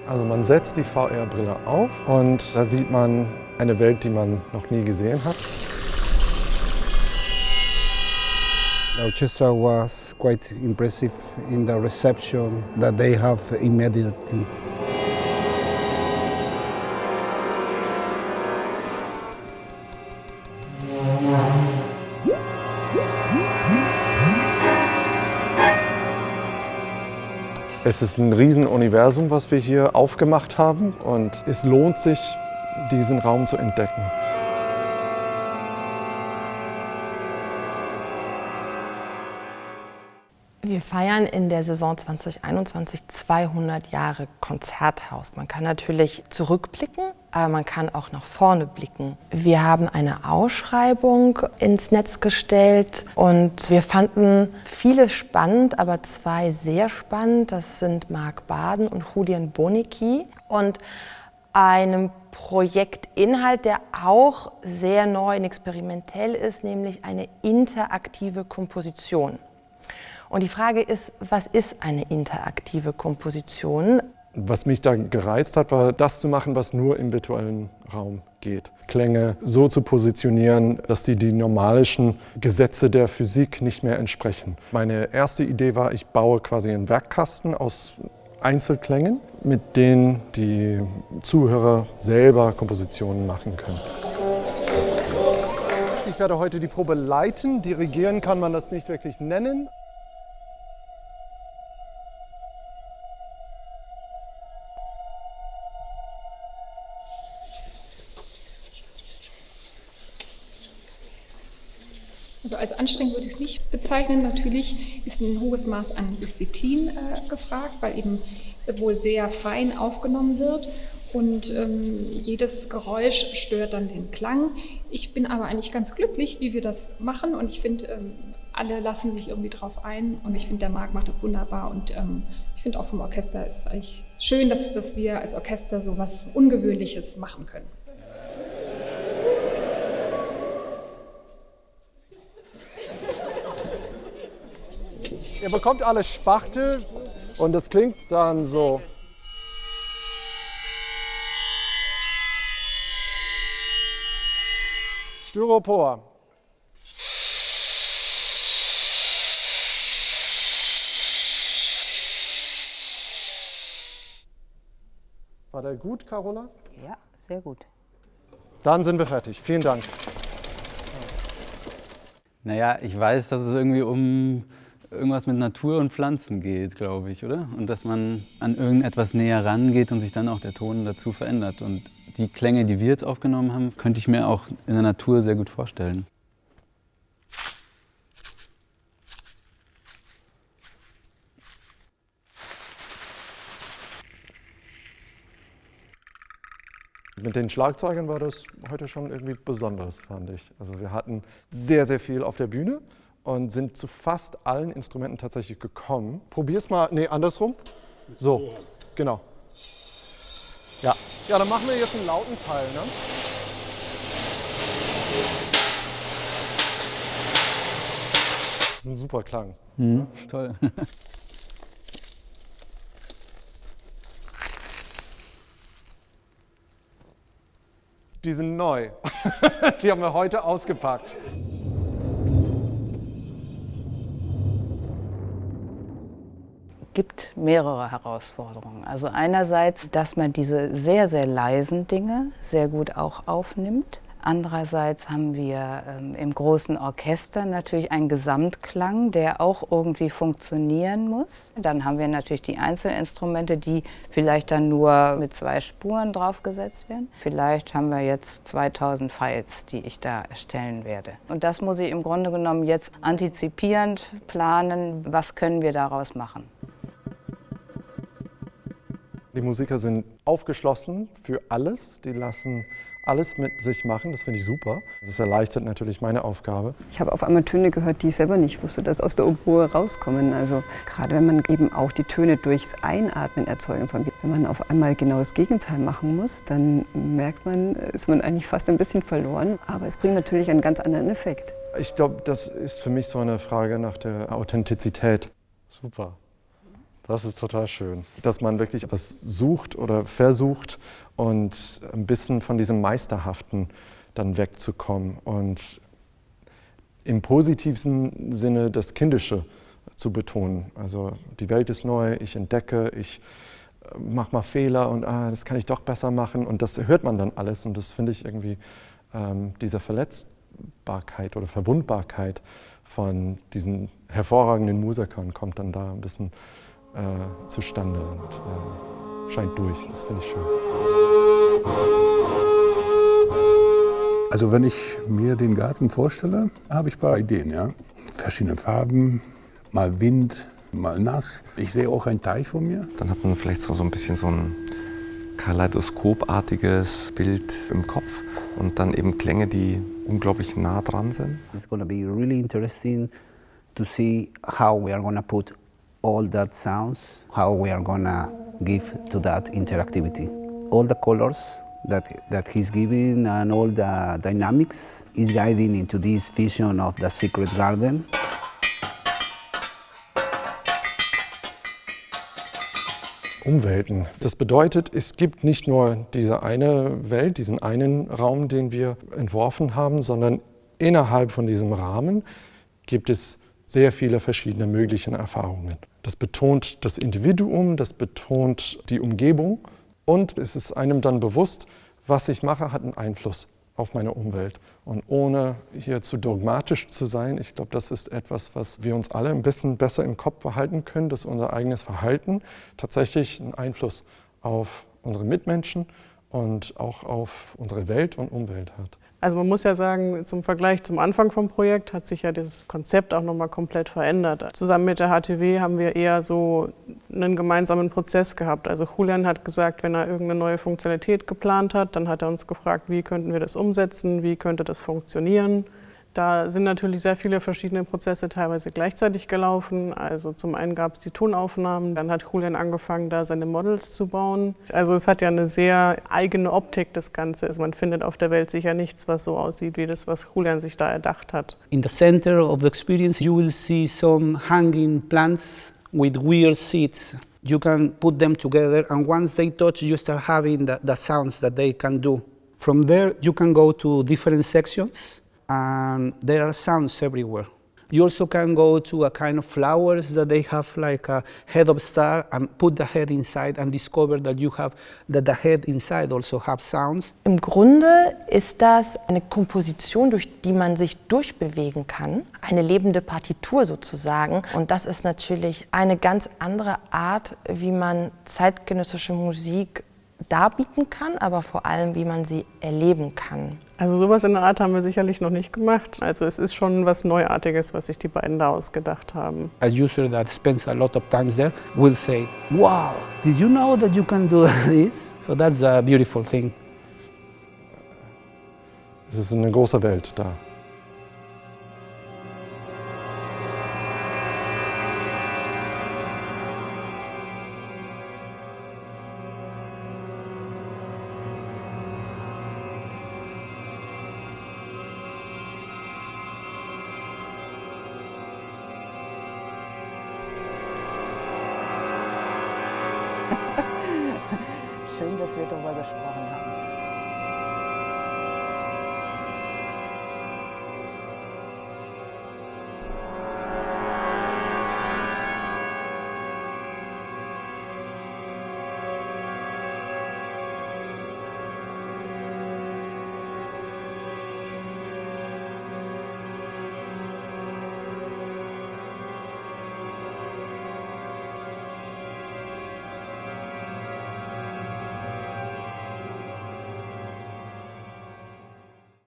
Also man setzt die VR-Brille auf und da sieht man eine Welt, die man noch nie gesehen hat. The orchestra was quite impressive in the reception that they have immediately. Es ist ein Riesenuniversum, was wir hier aufgemacht haben und es lohnt sich, diesen Raum zu entdecken. Wir feiern in der Saison 2021 200 Jahre Konzerthaus. Man kann natürlich zurückblicken, aber man kann auch nach vorne blicken. Wir haben eine Ausschreibung ins Netz gestellt und wir fanden viele spannend, aber zwei sehr spannend. Das sind Marc Baden und Julian Bonicki. Und einem Projektinhalt, der auch sehr neu und experimentell ist, nämlich eine interaktive Komposition. Und die Frage ist, was ist eine interaktive Komposition? Was mich da gereizt hat, war das zu machen, was nur im virtuellen Raum geht. Klänge so zu positionieren, dass die normalischen Gesetze der Physik nicht mehr entsprechen. Meine erste Idee war, ich baue quasi einen Werkkasten aus Einzelklängen, mit denen die Zuhörer selber Kompositionen machen können. Ich werde heute die Probe leiten. Dirigieren kann man das nicht wirklich nennen. Also als anstrengend würde ich es nicht bezeichnen. Natürlich ist ein hohes Maß an Disziplin gefragt, weil eben wohl sehr fein aufgenommen wird und jedes Geräusch stört dann den Klang. Ich bin aber eigentlich ganz glücklich, wie wir das machen und ich finde, alle lassen sich irgendwie drauf ein und ich finde, der Marc macht das wunderbar und ich finde auch vom Orchester ist es eigentlich schön, dass wir als Orchester so was Ungewöhnliches machen können. Ihr bekommt alle Spachtel und das klingt dann so. Styropor. War der gut, Carola? Ja, sehr gut. Dann sind wir fertig. Vielen Dank. Naja, ich weiß, dass es irgendwie um irgendwas mit Natur und Pflanzen geht, glaube ich, oder? Und dass man an irgendetwas näher rangeht und sich dann auch der Ton dazu verändert. Und die Klänge, die wir jetzt aufgenommen haben, könnte ich mir auch in der Natur sehr gut vorstellen. Mit den Schlagzeugern war das heute schon irgendwie besonders, fand ich. Also wir hatten sehr, sehr viel auf der Bühne und sind zu fast allen Instrumenten tatsächlich gekommen. Probier's mal, nee, andersrum. So, genau. Ja, dann machen wir jetzt einen lauten Teil, ne? Das ist ein super Klang. Mhm, toll. Die sind neu. Die haben wir heute ausgepackt. Gibt mehrere Herausforderungen. Also einerseits, dass man diese sehr, sehr leisen Dinge sehr gut auch aufnimmt. Andererseits haben wir im großen Orchester natürlich einen Gesamtklang, der auch irgendwie funktionieren muss. Dann haben wir natürlich die Einzelinstrumente, die vielleicht dann nur mit 2 Spuren draufgesetzt werden. Vielleicht haben wir jetzt 2000 Files, die ich da erstellen werde. Und das muss ich im Grunde genommen jetzt antizipierend planen, was können wir daraus machen. Die Musiker sind aufgeschlossen für alles, die lassen alles mit sich machen, das finde ich super. Das erleichtert natürlich meine Aufgabe. Ich habe auf einmal Töne gehört, die ich selber nicht wusste, dass aus der Oboe rauskommen. Also gerade wenn man eben auch die Töne durchs Einatmen erzeugen soll. Wenn man auf einmal genau das Gegenteil machen muss, dann merkt man, ist man eigentlich fast ein bisschen verloren. Aber es bringt natürlich einen ganz anderen Effekt. Ich glaube, das ist für mich so eine Frage nach der Authentizität. Super. Das ist total schön, dass man wirklich etwas sucht oder versucht und ein bisschen von diesem Meisterhaften dann wegzukommen und im positivsten Sinne das Kindische zu betonen. Also die Welt ist neu, ich entdecke, ich mache mal Fehler und das kann ich doch besser machen und das hört man dann alles und das finde ich irgendwie diese Verletzbarkeit oder Verwundbarkeit von diesen hervorragenden Musikern kommt dann da ein bisschen zustande und scheint durch. Das finde ich schön. Also wenn ich mir den Garten vorstelle, habe ich ein paar Ideen. Ja? Verschiedene Farben, mal Wind, mal nass. Ich sehe auch einen Teich vor mir. Dann hat man vielleicht so ein bisschen so ein kaleidoskopartiges Bild im Kopf und dann eben Klänge, die unglaublich nah dran sind. It's going to be really interesting to see how we are going to put all that sounds, how we are going to give to that interactivity. All the colors that he's giving and all the dynamics is guiding into this vision of the secret garden. Umwelten. Das bedeutet, es gibt nicht nur diese eine Welt, diesen einen Raum, den wir entworfen haben, sondern innerhalb von diesem Rahmen gibt es sehr viele verschiedene mögliche Erfahrungen. Das betont das Individuum, das betont die Umgebung und es ist einem dann bewusst, was ich mache, hat einen Einfluss auf meine Umwelt. Und ohne hier zu dogmatisch zu sein, ich glaube, das ist etwas, was wir uns alle ein bisschen besser im Kopf behalten können, dass unser eigenes Verhalten tatsächlich einen Einfluss auf unsere Mitmenschen und auch auf unsere Welt und Umwelt hat. Also man muss ja sagen, zum Vergleich zum Anfang vom Projekt hat sich ja dieses Konzept auch nochmal komplett verändert. Zusammen mit der HTW haben wir eher so einen gemeinsamen Prozess gehabt. Also Julian hat gesagt, wenn er irgendeine neue Funktionalität geplant hat, dann hat er uns gefragt, wie könnten wir das umsetzen, wie könnte das funktionieren. Da sind natürlich sehr viele verschiedene Prozesse teilweise gleichzeitig gelaufen. Also zum einen gab es die Tonaufnahmen, dann hat Julian angefangen, da seine Models zu bauen. Also es hat ja eine sehr eigene Optik, das Ganze. Also man findet auf der Welt sicher nichts, was so aussieht wie das, was Julian sich da erdacht hat. In the center of the experience you will see some hanging plants with weird seeds. You can put them together and once they touch you start having the sounds that they can do. From there you can go to different sections. And there are sounds everywhere. You also can go to a kind of flowers that they have like a head of star and put the head inside and discover that that the head inside also have sounds. Im Grunde ist das eine Komposition, durch die man sich durchbewegen kann, eine lebende Partitur sozusagen. Und das ist natürlich eine ganz andere Art, wie man zeitgenössische Musik darbieten kann, aber vor allem, wie man sie erleben kann. Also sowas in der Art haben wir sicherlich noch nicht gemacht. Also es ist schon was Neuartiges, was sich die beiden da ausgedacht haben. A user that spends a lot of time there will say, wow, did you know that you can do this? So that's a beautiful thing. Es ist eine große Welt da. Schön, dass wir darüber gesprochen haben.